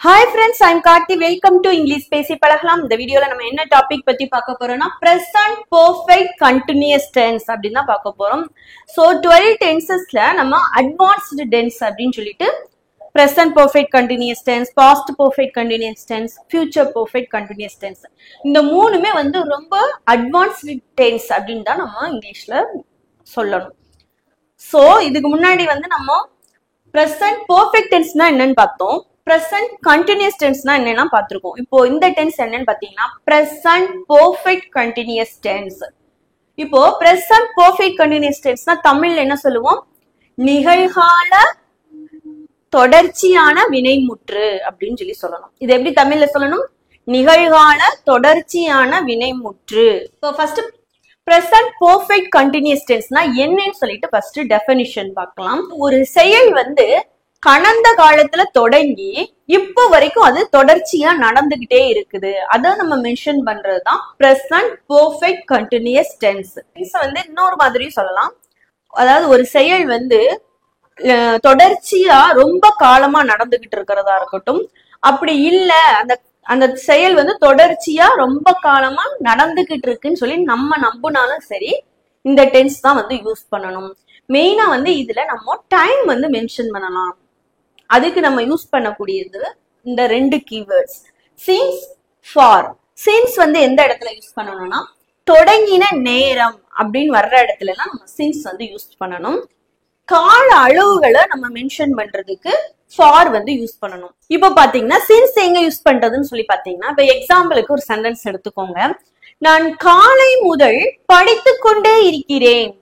Hi friends, I'm Karthi. Welcome to English பேசி பழகலாம். இந்த வீடியோல நம்ம என்ன டாபிக் பத்தி பார்க்க போறோம்னா present perfect continuous tense அப்படினு தான் பார்க்க போறோம். So 12 tensesல நம்ம advanced tense அப்படினு சொல்லிட்டு present perfect continuous tense, past perfect continuous tense, future perfect continuous tense. இந்த மூணுமே வந்து ரொம்ப advanced tense அப்படினு தான் நம்ம இங்கிலீஷ்ல சொல்லணும். So இதுக்கு முன்னாடி வந்து நம்ம present perfect tense னா என்னன்னு பார்த்தோம். present continuous tense னா என்னன்னா பார்த்திருக்கோம். இப்போ இந்த tense என்னன்னு பாத்தீங்கன்னா present perfect continuous tense. இப்போ present perfect continuous tense னா தமிழ்ல என்ன சொல்லுவோம்? நிகழ்கால தொடர்ச்சியான வினைமுற்று அப்படின்னு சொல்லணும். இது எப்படி தமிழ்ல சொல்லணும்? நிகழ்கால தொடர்ச்சியான வினைமுற்று. இப்போ first present perfect continuous tense னா என்னன்னு சொல்லிட்டு ஃபர்ஸ்ட் டெஃபினிஷன் பார்க்கலாம். ஒரு செயல் வந்து கடந்த காலத்துல தொடங்கி இப்போ வரைக்கும் அது தொடர்ச்சியா நடந்துகிட்டே இருக்குது. அத நம்ம மென்ஷன் பண்றதுதான் present perfect continuous tense. வந்து இன்னொரு மாதிரி சொல்லலாம். அதாவது ஒரு செயல் வந்து தொடர்ச்சியா ரொம்ப காலமா நடந்துகிட்டு இருக்கிறதா இருக்கட்டும், அப்படி இல்ல அந்த செயல் வந்து தொடர்ச்சியா ரொம்ப காலமா நடந்துகிட்டு இருக்குன்னு சொல்லி நம்ம நம்பினாலும் சரி, இந்த டென்ஸ் தான் வந்து யூஸ் பண்ணணும். மெயினா வந்து இதுல நம்ம டைம் வந்து மென்ஷன் பண்ணலாம். அதுக்கு நம்ம யூஸ் பண்ணக்கூடியது இந்த ரெண்டு கீவேர்ட்ஸ் since, for. since வந்து எந்த இடத்துல யூஸ் பண்ணணும்னா தொடங்கின நேரம் அப்படின்னு வர்ற இடத்துல எல்லாம் நம்ம since வந்து யூஸ் பண்ணணும். கால அளவுகளை நம்ம மென்ஷன் பண்றதுக்கு for வந்து யூஸ் பண்ணணும். இப்ப பாத்தீங்கன்னா since எங்க யூஸ் பண்றதுன்னு சொல்லி பாத்தீங்கன்னா, இப்ப எக்ஸாம்பிளுக்கு ஒரு சென்டென்ஸ் எடுத்துக்கோங்க. நான் காலை முதல் படித்துக் கொண்டே இருக்கிறேன்.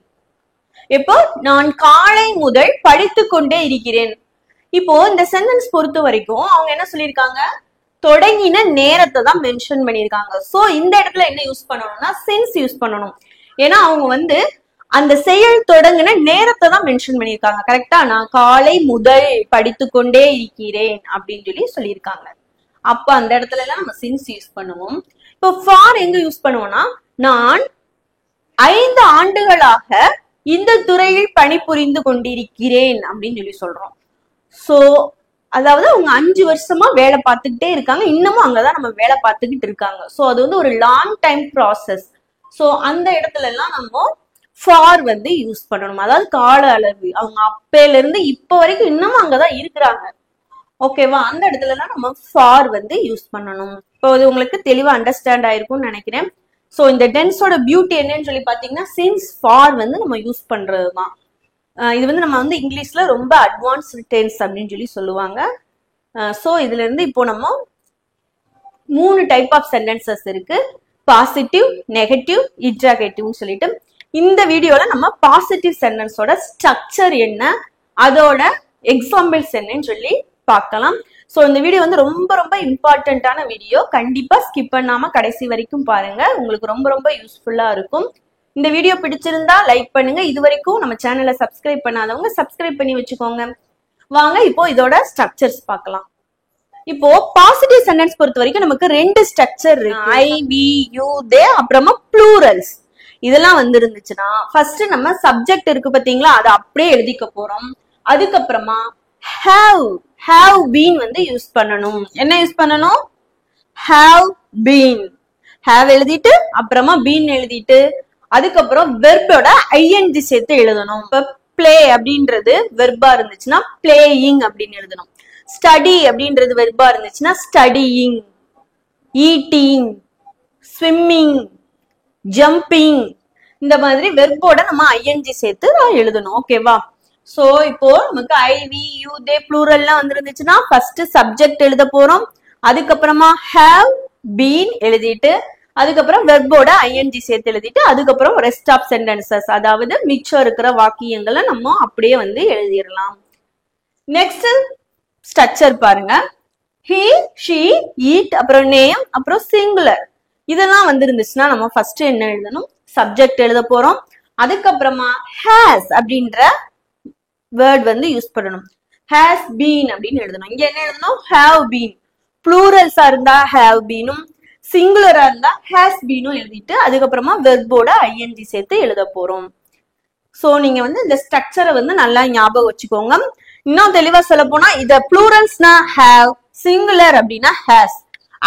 இப்போ நான் காலை முதல் படித்துக் கொண்டே இருக்கிறேன். இப்போ இந்த சென்டென்ஸ் பொறுத்த வரைக்கும் அவங்க என்ன சொல்லியிருக்காங்க? தொடங்கின நேரத்தை தான் மென்ஷன் பண்ணியிருக்காங்க. சோ இந்த இடத்துல என்ன யூஸ் பண்ணணும்னா since யூஸ் பண்ணணும். ஏன்னா அவங்க வந்து அந்த செயல் தொடங்கின நேரத்தை தான் மென்ஷன் பண்ணியிருக்காங்க. கரெக்டா? நான் காலை முதல் படித்துக் கொண்டே இருக்கிறேன் அப்படின்னு சொல்லியிருக்காங்க. அப்ப அந்த இடத்துல எல்லாம் நம்ம since யூஸ் பண்ணுவோம். இப்போ for எங்க யூஸ் பண்ணுவோம்னா, நான் 5 ஆண்டுகளாக இந்த துறையில் பணிபுரிந்து கொண்டிருக்கிறேன் அப்படின்னு சொல்றோம். சோ அதாவது அவங்க 5 வருஷமா வேலை பார்த்துக்கிட்டே இருக்காங்க, இன்னமும் அங்கதான் நம்ம வேலை பார்த்துக்கிட்டு இருக்காங்க. சோ அது வந்து ஒரு லாங் டைம் ப்ராசஸ். சோ அந்த இடத்துல எல்லாம் நம்ம for வந்து யூஸ் பண்ணணும். அதாவது கால அளவு, அவங்க அப்பையில இருந்து இப்ப வரைக்கும் இன்னமும் அங்கதான் இருக்கிறாங்க. ஓகேவா? அந்த இடத்துல எல்லாம் நம்ம for வந்து யூஸ் பண்ணணும். இப்போ அது உங்களுக்கு தெளிவா அண்டர்ஸ்டாண்ட் ஆயிருக்கும்னு நினைக்கிறேன். சோ இந்த டென்ஸோட பியூட்டி என்னன்னு சொல்லி பாத்தீங்கன்னா since, for வந்து நம்ம யூஸ் பண்றதுதான். இது வந்து நம்ம வந்து இங்கிலீஷ்ல ரொம்ப அட்வான்ஸ்டு டென்ஸ் அப்படின்னு சொல்லுவாங்க. சோ இதுல இருந்து இப்போ நம்ம 3 டைப் ஆஃப் சென்டென்சஸ் இருக்கு. பாசிட்டிவ், நெகட்டிவ், இன்டராகேட்டிவ்னு சொல்லிட்டு இந்த வீடியோல நம்ம பாசிட்டிவ் சென்டென்ஸோட ஸ்ட்ரக்சர் என்ன, அதோட எக்ஸாம்பிள்ஸ் என்னன்னு சொல்லி பார்க்கலாம். சோ இந்த வீடியோ வந்து ரொம்ப ரொம்ப இம்பார்ட்டன்டான வீடியோ. கண்டிப்பா ஸ்கிப் பண்ணாம கடைசி வரைக்கும் பாருங்க. உங்களுக்கு ரொம்ப ரொம்ப யூஸ்ஃபுல்லா இருக்கும். இந்த வீடியோ பிடிச்சிருந்தா லைக் பண்ணுங்க. இது வரைக்கும் நம்ம சேனலை சப்ஸ்கிரைப் பண்ணாதவங்க சப்ஸ்கிரைப் பண்ணி வச்சுக்கோங்க. வாங்க இப்போ இதோட ஸ்ட்ரக்சர்ஸ் பார்க்கலாம். இப்போ பாசிட்டிவ் சென்டென்ஸ் பொறுத்த வரைக்கும் நமக்கு 2 ஸ்ட்ரக்சர் இருக்கு. ஐ, வி, யூ, தே, அப்புறமா ப்ளூரல்ஸ். இதெல்லாம் வந்து இருந்துச்சுன்னா ஃபர்ஸ்ட் நம்ம சப்ஜெக்ட் இருக்கு பாத்தீங்களா, அதை அப்படியே எழுதிக்க போறோம். அதுக்கப்புறமா have been வந்து யூஸ் பண்ணணும். என்ன யூஸ் பண்ணணும்? have been. have எழுதிட்டு அப்புறமா been எழுதிட்டு அதுக்கப்புறம் வெர்போட ing சேர்த்து எழுதணும். இப்ப பிளே அப்படின்றது வெர்பா இருந்துச்சுன்னா பிளேயிங் அப்படின்னு எழுதணும். ஸ்டடி அப்படின்றது வெர்பா இருந்துச்சுன்னா ஸ்டடியிங், ஈட்டிங், ஸ்விம்மிங், ஜம்பிங், இந்த மாதிரி வெர்போட நம்ம ing சேர்த்து எழுதணும். ஓகேவா? சோ இப்போ நமக்கு ஐ, வி, யூ, தே, ப்ளூரல்லாம் வந்துருந்துச்சுன்னா ஃபர்ஸ்ட் சப்ஜெக்ட் எழுத போறோம். அதுக்கப்புறமா have been எழுதிட்டு அதுக்கப்புறம் வெர்போட ing சேர்த்து எழுதிட்டு அதுக்கப்புறம் ரெஸ்ட் ஆஃப் சென்டென்சஸ், அதாவது மிச்சம் இருக்கிற வாக்கியங்களை நம்ம அப்படியே வந்து எழுதிடலாம். நெக்ஸ்ட் ஸ்ட்ரக்சர் பாருங்க. he, she, eat, அப்புறம் நேம், அப்புறம் சிங்குலர். இதெல்லாம் வந்து இருந்துச்சுன்னா நம்ம ஃபர்ஸ்ட் என்ன எழுதணும்? சப்ஜெக்ட் எழுத போறோம். அதுக்கப்புறமா has அப்படின்ற வேர்ட் வந்து யூஸ் பண்ணணும். has been அப்படின்னு எழுதணும். இங்க என்ன எழுதணும்? have been. ப்ளூரல்ஸா இருந்தா have beenும், சிங்குலரா இருந்தா has beenும் எழுதிட்டு அதுக்கப்புறமா வெர்போட ing சேர்த்து எழுத போறோம். சோ நீங்க வந்து இந்த ஸ்ட்ரக்சரை வந்து நல்லா ஞாபகம் வச்சுக்கோங்க. இன்னும் தெளிவா சொல்ல போனா இத ப்ளூரல்ஸ்னா have, சிங்குலர் அப்படின்னா ஹேஸ்.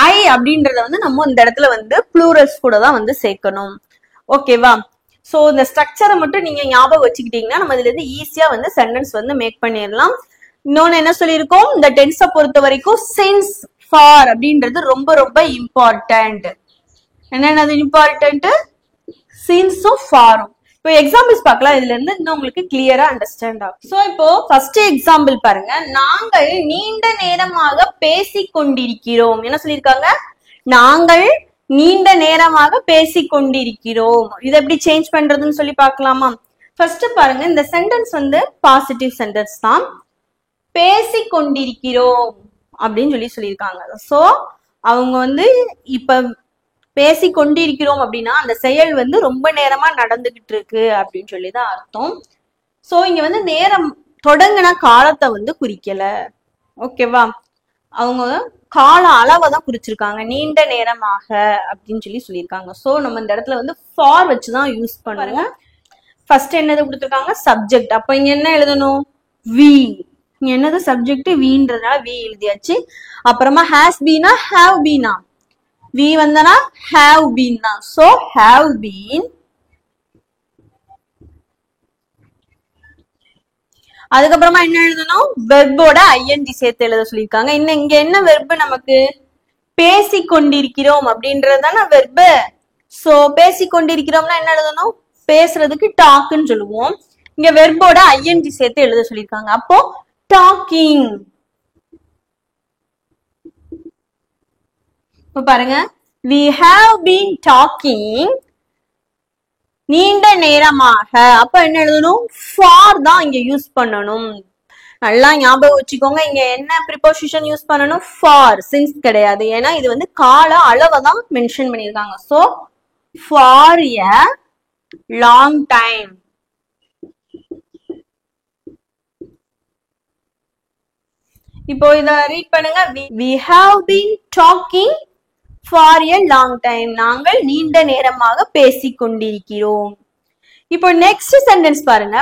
ஐ அப்படின்றத வந்து நம்ம இந்த இடத்துல வந்து ப்ளூரல்ஸ் கூட தான் வந்து சேர்க்கணும். ஓகேவா? சோ இந்த ஸ்ட்ரக்சரை மட்டும் நீங்க ஞாபகம் வச்சுக்கிட்டீங்கன்னா நம்ம இதுல இருந்து ஈஸியா வந்து சென்டென்ஸ் வந்து மேக் பண்ணிடலாம். இன்னொன்னு என்ன சொல்லியிருக்கோம், இந்த டென்ஸை பொறுத்த வரைக்கும் சின்ஸ், ஃபார் அப்படின்றது ரொம்ப ரொம்ப இம்பார்ட்டன்ட். என்னென்னது இம்பார்ட்டன்ட்? சின்ஸும் ஃபாரும். இப்போ எக்ஸாம்பிள்ஸ் பார்க்கலாம், இதுல இருந்து இன்னும் உங்களுக்கு கிளியரா அண்டர்ஸ்டாண்ட் ஆகும். சோ இப்போ ஃபர்ஸ்ட் எக்ஸாம்பிள் பாருங்க. நாங்கள் நீண்ட நேரமாக பேசிக் கொண்டிருக்கிறோம். என்ன சொல்லியிருக்காங்க? நாங்கள் நீண்ட நேரமாக பேசிக் கொண்டிருக்கிறோம். இதை எப்படி சேஞ்ச் பண்றதுன்னு சொல்லி பார்க்கலாமா? ஃபர்ஸ்ட் பாருங்க, இந்த சென்டென்ஸ் வந்து பாசிட்டிவ் சென்டென்ஸ் தான். பேசிக் கொண்டிருக்கிறோம் அப்படின்னு சொல்லியிருக்காங்க. சோ அவங்க வந்து இப்ப பேசிக் கொண்டிருக்கிறோம் அப்படின்னா அந்த செயல் வந்து ரொம்ப நேரமா நடந்துகிட்டு இருக்கு அப்படின்னு சொல்லிதான் அர்த்தம். சோ இங்க வந்து நேரம் தொடங்கின காலத்தை வந்து குறிக்கல. ஓகேவா? அவங்க கால அளவை தான் குறிச்சிருக்காங்க, நீண்ட நேரமாக அப்படின்னு சொல்லியிருக்காங்க. சோ நம்ம இந்த இடத்துல வந்து ஃபார் வச்சுதான் யூஸ் பண்ணுவோம். ஃபர்ஸ்ட் என்னது கொடுத்துருக்காங்க? சப்ஜெக்ட். அப்ப இங்க என்ன எழுதணும்? வி. இங்க என்னது? சப்ஜெக்ட் வின்றதுனால வி எழுதியாச்சு. அப்புறமா ஹேஸ் பீனா ஹேவ் பீனா? வி வந்தனா ஹேவ் பீன் தான். So have been. அதுக்கப்புறமா என்ன எழுதணும்? வெர்போட ஐஎன்ஜி சேர்த்து எழுத சொல்லியிருக்காங்க. இன்னும் இங்க என்ன வெர்பு நமக்கு? பேசிக் கொண்டிருக்கிறோம் அப்படின்றதுதான வெர்பு. சோ பேசிக் கொண்டிருக்கிறோம்னா என்ன எழுதணும்? பேசுறதுக்கு டாக்குன்னு சொல்லுவோம். இங்க வெர்போட ஐஎன்ஜி சேர்த்து எழுத சொல்லியிருக்காங்க. அப்போ டாக்கிங். இப்ப பாருங்க, we have been talking நீண்ட நேரமாக. அப்ப என்ன எழுதணும்? ஃபார் தான் இங்க யூஸ் பண்ணணும். நல்லா ஞாபகம் வச்சுக்கோங்க, இங்க என்ன ப்ரிபோசிஷன் யூஸ் பண்ணணும்? ஃபார், சின்ஸ் கிடையாது. ஏன்னா இது வந்து கால அளவை தான் மென்ஷன் பண்ணியிருக்காங்க. So for a long time. இப்போ இத ரீட் பண்ணுங்க. we have been talking for a long time. நாங்கள் நீண்ட நேரமாக பேசிக் கொண்டிருக்கிறோம். இப்போ நெக்ஸ்ட் சென்டென்ஸ் பாருங்க.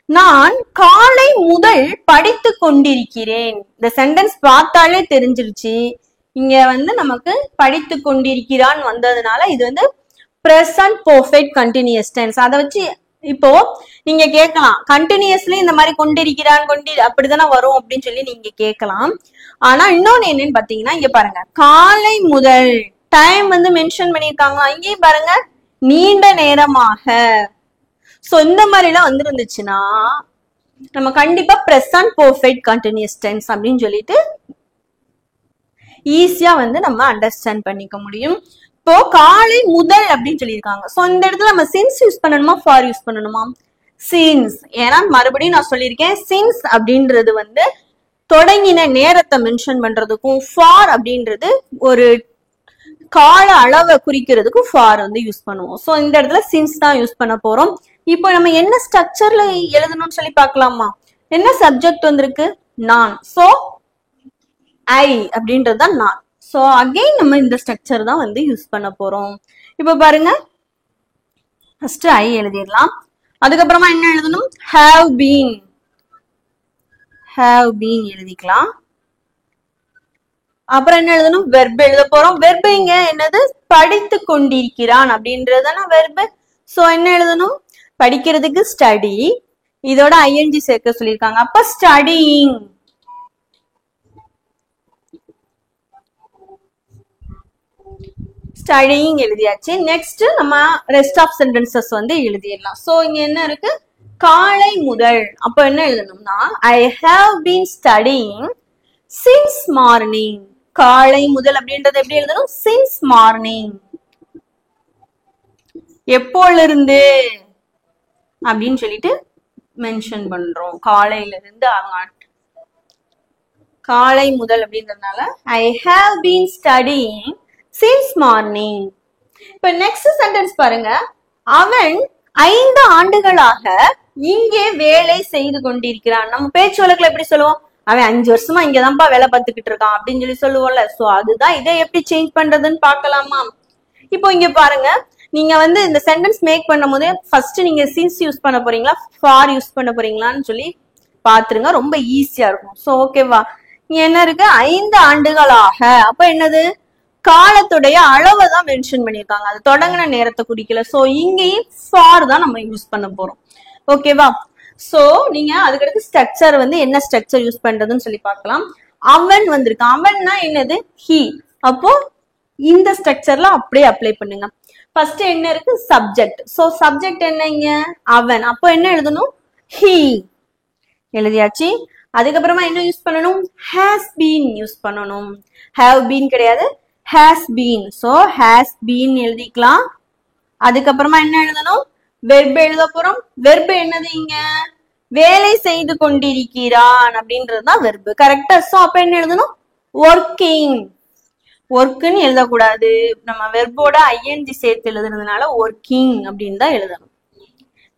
நான் காலை முதல் படித்து கொண்டிருக்கிறேன். இந்த சென்டென்ஸ் பார்த்தாலே தெரிஞ்சிருச்சு, இங்க வந்து நமக்கு படித்து கொண்டிருக்கிறான் வந்ததுனால இது வந்து present perfect continuous tense. அதை வச்சு இப்போ நீங்க கேட்கலாம், கண்டினியூஸ்லி இந்த மாதிரி கொண்டிருக்கிறான் அப்படித்தானே வரும் அப்படின்னு சொல்லி நீங்க கேட்கலாம். ஆனா இன்னொன்னு என்னன்னு பாத்தீங்கன்னா, இங்க பாருங்க, காலை முதல் டைம் வந்து மென்ஷன் பண்ணிருக்காங்களா? இங்கேயும் பாருங்க, நீண்ட நேரமாக. சோ இந்த மாதிரி எல்லாம் வந்துருந்துச்சுன்னா நம்ம கண்டிப்பா present perfect continuous tense அப்படின்னு சொல்லிட்டு ஈஸியா வந்து நம்ம அண்டர்ஸ்டாண்ட் பண்ணிக்க முடியும். இப்போ காலை முதல் அப்படின்னு சொல்லியிருக்காங்க. சோ இந்த இடத்துல நம்ம சின்ஸ் யூஸ் பண்ணணுமா ஃபார் யூஸ் பண்ணணுமா? சின்ஸ். ஏன்னா மறுபடியும் நான் சொல்லியிருக்கேன், சின்ஸ் அப்படின்றது வந்து தொடங்கின நேரத்தை மென்ஷன் பண்றதுக்கும், ஃபார் அப்படின்றது ஒரு கால அளவை குறிக்கிறதுக்கும் ஃபார் வந்து யூஸ் பண்ணுவோம். சோ இந்த இடத்துல சின்ஸ் தான் யூஸ் பண்ண போறோம். இப்போ நம்ம என்ன ஸ்ட்ரக்சர்ல எழுதணும்னு சொல்லி பார்க்கலாமா? என்ன சப்ஜெக்ட் வந்திருக்கு? நான். சோ ஐ அப்படின்றது தான் நான். சோ அகைன் நம்ம இந்த ஸ்ட்ரக்சர் தான் வந்து யூஸ் பண்ண போறோம். இப்போ பாருங்க, ஃபர்ஸ்ட் ஐ எழுதிடலாம். அதுக்கப்புறமா என்ன எழுதணும்? Have been. ஹேவ் பீன் எழுதிக்கலாம். அப்புறம் என்ன எழுதணும்? வெர்ப் எழுத போறோம். வெர்ப் இங்க என்னது? படித்து கொண்டிருக்கிறான் அப்படின்றதுதான வெர்ப். சோ என்ன எழுதணும்? படிக்கிறதுக்கு ஸ்டடி, இதோட ஐஎன்ஜி சேர்க்க சொல்லியிருக்காங்க. அப்ப ஸ்டடியிங். ஸ்டடியிங் எழுதியாச்சு. நெக்ஸ்ட் நம்ம ரெஸ்ட் ஆஃப் சென்டென்சஸ் வந்து எழுதிடலாம். சோ இங்க என்ன இருக்கு? காலை முதல். அப்ப என்ன எழுதணும்னா, I have been studying since morning. காலை முதல் அப்படின்றது எப்படி எழுதணும்? Since morning. எப்போலிருந்து அப்படின்னு சொல்லிட்டு மென்ஷன் பண்றோம். காலையில இருந்து, காலை முதல் அப்படின்றதுனால ஐ have been studying since morning. இப்ப நெக்ஸ்ட் சென்டென்ஸ் பாருங்க. அவன் 5 ஆண்டுகளாக இங்கே வேலை செய்து கொண்டிருக்கிறான். நம்ம பேச்சு வழக்குல எப்படி சொல்லுவோம்? அவன் 5 வருஷமா இங்கதான்ப்பா வேலை பார்த்துக்கிட்டு இருக்கான் அப்படின்னு சொல்லி சொல்லுவோம்ல. சோ அதுதான் இதை எப்படி சேஞ்ச் பண்றதுன்னு பாக்கலாமா? இப்போ இங்க பாருங்க, நீங்க வந்து இந்த சென்டென்ஸ் மேக் பண்ணும் போது ஃபர்ஸ்ட் நீங்க சின்ஸ் யூஸ் பண்ண போறீங்களா ஃபார் யூஸ் பண்ண போறீங்களான்னு சொல்லி பாத்துருங்க. ரொம்ப ஈஸியா இருக்கும். சோ ஓகேவா? என்ன இருக்கு 5 ஆண்டுகளாக. அப்ப என்னது காலத்துடைய அளவை தான் மென்ஷன் பண்ணிருக்காங்க, அது தொடங்கின நேரத்தை குறிக்கல. சோ இங்கேயும் ஃபார் தான் நம்ம யூஸ் பண்ண போறோம். ஓகேவா? சோ நீங்க அதுக்கடுத்து ஸ்ட்ரக்சர் வந்து என்ன ஸ்ட்ரக்சர் யூஸ் பண்றதுன்னு சொல்லி பார்க்கலாம். அவன் வந்திருக்கு, அவன்னா என்னது ஹி. அப்போ இந்த ஸ்ட்ரக்சர்ல அப்படியே அப்ளை பண்ணுங்க. ஃபர்ஸ்ட் என்ன இருக்கு சப்ஜெக்ட். சோ சப்ஜெக்ட் என்னங்க அவன், அப்போ என்ன எழுதணும் ஹி எழுதியாச்சு. அதுக்கப்புறமா என்ன யூஸ் பண்ணணும் has been யூஸ் பண்ணணும். have been கிடையாது has been. So has been எழுதிக்கலாம். அதுக்கப்புறமா என்ன எழுதணும் வெர்ப் எழுத போறோம். வெர்ப் என்னது இங்க வேலை செய்து கொண்டிருக்கிறான் அப்படின்றதுதான் வெர்ப். கரெக்டா? சோ அப்ப என்ன எழுதணும் ஒர்க்கிங். ஒர்க்குன்னு எழுதக்கூடாது, நம்ம வெர்போட ஐஎன்ஜி சேர்த்து எழுதுறதுனால ஒர்க்கிங் அப்படின்னு தான் எழுதணும்.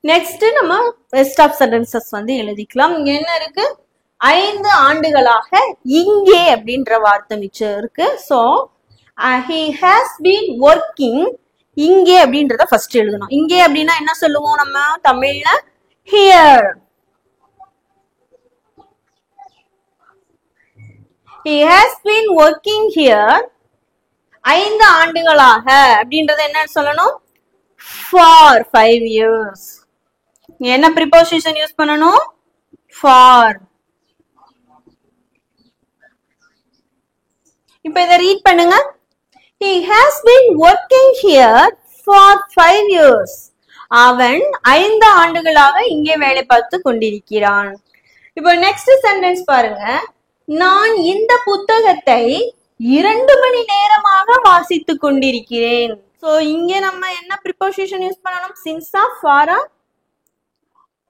நெக்ஸ்ட் நம்ம ரெஸ்ட் ஆஃப் சென்டென்சஸ் வந்து எழுதிக்கலாம். இங்க என்ன இருக்கு 5 ஆண்டுகளாக இங்கே அப்படின்ற வார்த்தை மிச்சம் இருக்கு. So he has been working இங்கே அப்படின்றத ஃபர்ஸ்ட் எழுதணும். இங்கே அப்படின்னா என்ன சொல்லுவோம் நம்ம தமிழ்ல here. he has been working here 5 ஆண்டுகளாக அப்படின்றத என்ன சொல்லணும் for 5 years. என்ன ப்ரிபோசிஷன் யூஸ் பண்ணணும் for. இப்போ இத ரீட் பண்ணுங்க. he has been working here for 5 years. அவன் 5 ஆண்டுகளாக இங்கே வேலை பார்த்து கொண்டிருக்கிறான். இப்போ நெக்ஸ்ட் சென்டென்ஸ் பாருங்க. நான் இந்த புத்தகத்தை 2 மணி நேரமாக வாசித்துக் கொண்டிருக்கிறேன். சோ இங்க நம்ம என்ன ப்ரிபோசிஷன் யூஸ் பண்ணணும் சின்ஸா ஃபாரா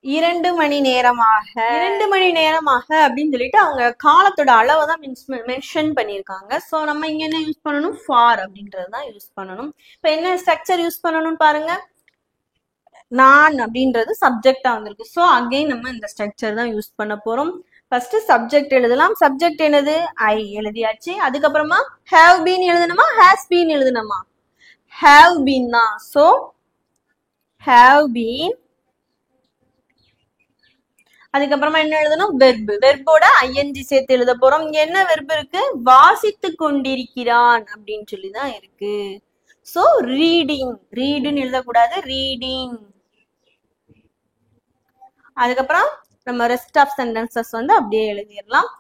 2 மணி நேரமாக. 2 மணி நேரமாக அப்படின்னு சொல்லிட்டு அவங்க காலத்தோட அளவை தான் மென்ஷன் பண்ணிருக்காங்க. சோ நம்ம இங்க என்ன யூஸ் பண்ணணும் ஃபார் அப்படின்றதுதான் யூஸ் பண்ணணும். இப்ப என்ன ஸ்ட்ரக்சர் யூஸ் பண்ணணும் பாருங்க. நான் அப்படின்றது சப்ஜெக்டா வந்திருக்கு. சோ அகைன் நம்ம இந்த ஸ்ட்ரக்சர் தான் யூஸ் பண்ண போறோம். ஃபர்ஸ்ட் சப்ஜெக்ட் எழுதலாம். சப்ஜெக்ட் என்னது ஐ எழுதியாச்சு. அதுக்கப்புறமா have been எழுதணுமா has been எழுதணுமா have been தான். So have been. அதுக்கப்புறமா என்ன எழுதணும் வெர்ப். வெர்போட ஐஎன்ஜி சேர்த்து எழுத போறோம். இங்க என்ன வெர்ப் இருக்கு வாசித்து கொண்டிருக்கிறான் அப்படின்னு சொல்லிதான் இருக்கு. So reading. ரீடுன்னு எழுதக்கூடாது ரீடிங். அதுக்கப்புறம் நம்ம ரெஸ்ட் ஆஃப் சென்டென்சஸ் வந்து அப்படியே எழுதிடலாம்.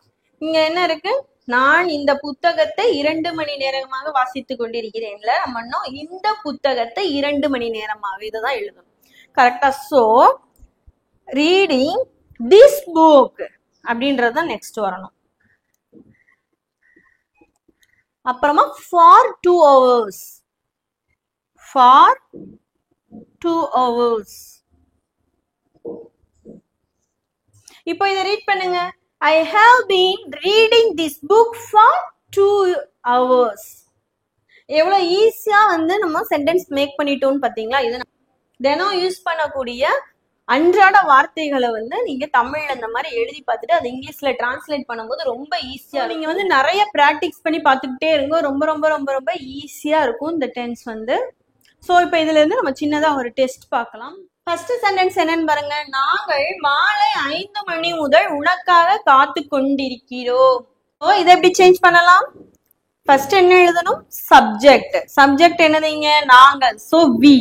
இங்க என்ன இருக்கு நான் இந்த புத்தகத்தை 2 மணி நேரமாக வாசித்து கொண்டிருக்கிறேன்ல நம்ம இந்த புத்தகத்தை 2 மணி நேரமாக இதான் எழுதணும். கரெக்டா? சோ ரீடிங் திஸ் புக் அப்படின்றது நெக்ஸ்ட் வரணும். அப்புறமா ஃபார் 2 hours. For 2 hours. இப்போ இதை ரீட் பண்ணுங்க. I have been reading this book for 2 hours. எவ்வளவு ஈஸியா வந்து நம்ம சென்டென்ஸ் மேக் பண்ணிட்டோம்னு பாத்தீங்களா? இது தினம் யூஸ் பண்ணக்கூடிய அன்றாட வார்த்தைகளை வந்து நீங்க தமிழ்ல இந்த மாதிரி எழுதி பார்த்துட்டு அது இங்கிலீஷ்ல டிரான்ஸ்லேட் பண்ணும்போது ரொம்ப ஈஸியா. நீங்க வந்து நிறைய பிராக்டிஸ் பண்ணி பார்த்துக்கிட்டே இருங்க. ரொம்ப ரொம்ப ரொம்ப ரொம்ப ஈஸியா இருக்கும் இந்த டென்ஸ் வந்து. சோ இப்போ இதுல இருந்து நம்ம சின்னதா ஒரு டெஸ்ட் பார்க்கலாம். ஃபர்ஸ்ட் சென்டென்ஸ் என்னன்னு பாருங்க. நாங்கள் மாலை 5 மணி முதல் உனக்காக காத்து கொண்டிருக்கிறோம். இதை எப்படி சேஞ்ச் பண்ணலாம்? ஃபர்ஸ்ட் என்ன எழுதணும் சப்ஜெக்ட். சப்ஜெக்ட் என்னதுங்க நாங்கள். So we.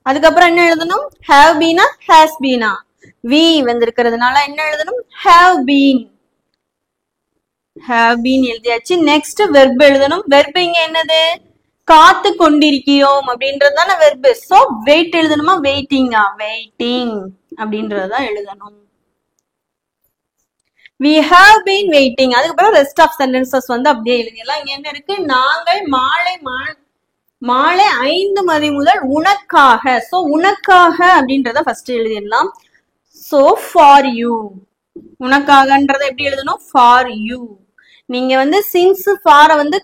அதுக்கப்புறம் என்ன எழுதணும் have been has been. we வந்திருக்கிறதுனால என்ன எழுதணும் have been. have been எழுதியாச்சு. நெக்ஸ்ட் வெர்ப் எழுதணும். வெர்ப் இங்க என்னது காத்து கொண்டிருக்கிறோம் அப்படின்றதுதான வெர்ப். சோ வெயிட் எழுதணுமா வெயிட்டிங்கா வெயிட்டிங் அப்படின்றதுதான் எழுதணும். we have been waiting. அதுக்கப்புறம் ரெஸ்ட் ஆஃப் சென்டென்சஸ் வந்து அப்படியே எழுதிடலாம். இங்க என்ன இருக்கு நாங்கள் மாலை 5 மணி முதல் உனக்காக. சோ உனக்காக அப்படின்றத ஃபர்ஸ்ட் எழுதிடலாம். So for you. உனக்காகன்றத எப்படி எழுதணும் ஃபார் யூ. நீங்க வந்து சின்ஸ் ஃபார வந்து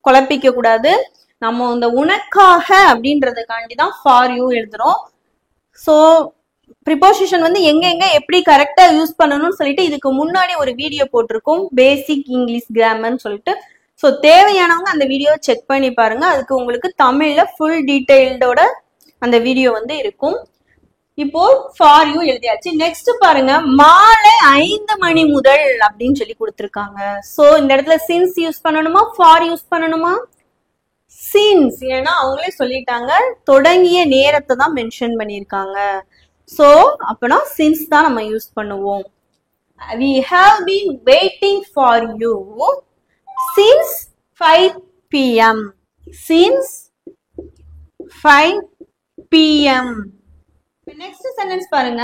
குழப்பிக்க கூடாது. நம்ம இந்த உனக்காக அப்படின்றதுக்காண்டி தான் ஃபார் யூ எழுதுறோம். சோ ப்ரிபோசிஷன் வந்து எங்க எப்படி கரெக்டா யூஸ் பண்ணணும்னு சொல்லிட்டு இதுக்கு முன்னாடி ஒரு வீடியோ போட்டிருக்கோம் பேசிக் இங்கிலீஷ் கிராமர்னு சொல்லிட்டு. ஸோ தேவையானவங்க அந்த வீடியோவை செக் பண்ணி பாருங்க. அதுக்கு உங்களுக்கு தமிழ்ல ஃபுல் டீடைல்டோட அந்த வீடியோ வந்து இருக்கும். இப்போ ஃபார் யூ எழுதியாச்சு. நெக்ஸ்ட் பாருங்க, மாலை 5 மணி முதல் அப்படின்னு சொல்லி கொடுத்துருக்காங்க. சோ இந்த இடத்துல சின்ஸ் யூஸ் பண்ணணுமா ஃபார் யூஸ் பண்ணணுமா? சின்ஸ், ஏன்னா அவங்களே சொல்லிட்டாங்க தொடங்கிய நேரத்தை தான் மென்ஷன் பண்ணியிருக்காங்க. சோ அப்பனா சின்ஸ் தான் நம்ம யூஸ் பண்ணுவோம். We have been waiting for you since 5 p.m. Since 5 p.m. Next sentence பாருங்க,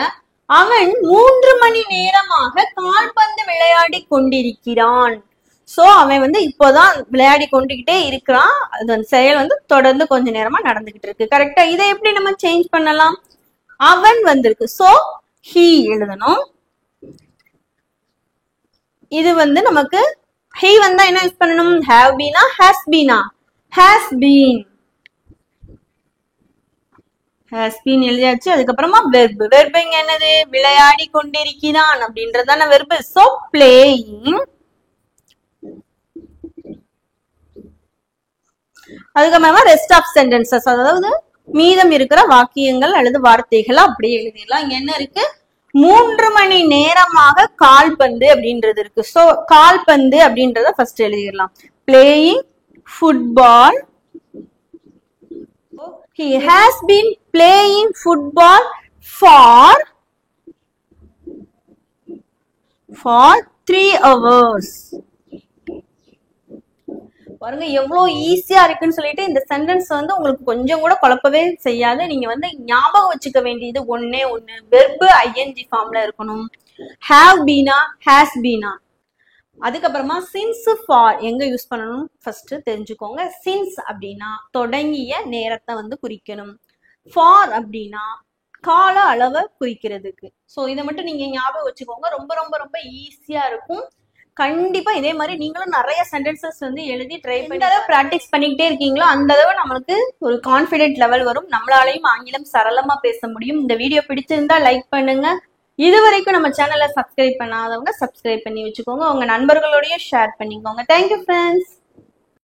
அவன் 3 மணி நேரமாக கால்பந்து விளையாடி கொண்டிருக்கிறான். சோ அவன் இப்போதான் விளையாடி கொண்டுகிட்டே இருக்கிறான். அது செயல் தொடர்ந்து கொஞ்ச நேரமா நடந்துகிட்டு இருக்கு. கரெக்டா? இதை எப்படி நம்ம சேஞ்ச் பண்ணலாம்? அவன் வந்திருக்கு, சோ he எழுதணும். இது நமக்கு he வந்தா என்ன யூஸ் பண்ணணும்? have been has been has been has been எழுதியாச்சு. அதுக்கப்புறமா வெர்ப். வெர்ப் இங்க என்னது? விளையாடி கொண்டிருக்கிறான் அப்படின்றதான வெர்ப். So playing. அதுக்கப்புறமா ரெஸ்ட் ஆஃப் சென்டென்சஸ், அதாவது மீதம் இருக்கிற வாக்கியங்கள் அல்லது வார்த்தைகளை அப்படியே எழுதிடலாம். இங்க என்ன இருக்கு? 3 மணி நேரமாக கால்பந்து அப்படின்றது இருக்கு. சோ கால்பந்து அப்படின்றத ஃபர்ஸ்ட் எழுதிடலாம். Playing football. He has been playing football for 3 hours. பாருங்க எவ்வளவு ஈஸியா இருக்குன்னு சொல்லிட்டு இந்த சென்டென்ஸ் உங்களுக்கு கொஞ்சம் கூட குழப்பவே செய்யாது. நீங்க ஞாபகம் வச்சுக்க வேண்டியது ஒன்னே ஒண்ணு, வெர்பு ஐஎன்ஜி ஃபார்ம்ல இருக்கணும். have been has been. அதுக்கப்புறமா சின்ஸ் ஃபார் எங்க யூஸ் பண்ணணும் ஃபர்ஸ்ட் தெரிஞ்சுக்கோங்க. சின்ஸ் அப்படின்னா தொடங்கிய நேரத்தை குறிக்கணும். ஃபார் அப்படின்னா கால அளவை குறிக்கிறதுக்கு. சோ இதை மட்டும் நீங்க ஞாபகம் வச்சுக்கோங்க. ரொம்ப ரொம்ப ரொம்ப ஈஸியா இருக்கும். கண்டிப்பா இதே மாதிரி நீங்களும் நிறைய சென்டென்சஸ் எழுதி ட்ரை பண்ணி பிராக்டிஸ் பண்ணிக்கிட்டே இருக்கீங்களோ அந்த அளவு நம்மளுக்கு ஒரு கான்பிடென்ட் லெவல் வரும். நம்மளாலையும் ஆங்கிலம் சரளமா பேச முடியும். இந்த வீடியோ பிடிச்சிருந்தா லைக் பண்ணுங்க. இது வரைக்கும் நம்ம சேனலை சப்ஸ்கிரைப் பண்ணாதவங்க சப்ஸ்கிரைப் பண்ணி வச்சுக்கோங்க. உங்க நண்பர்களோடய ஷேர் பண்ணிக்கோங்க. Thank you friends.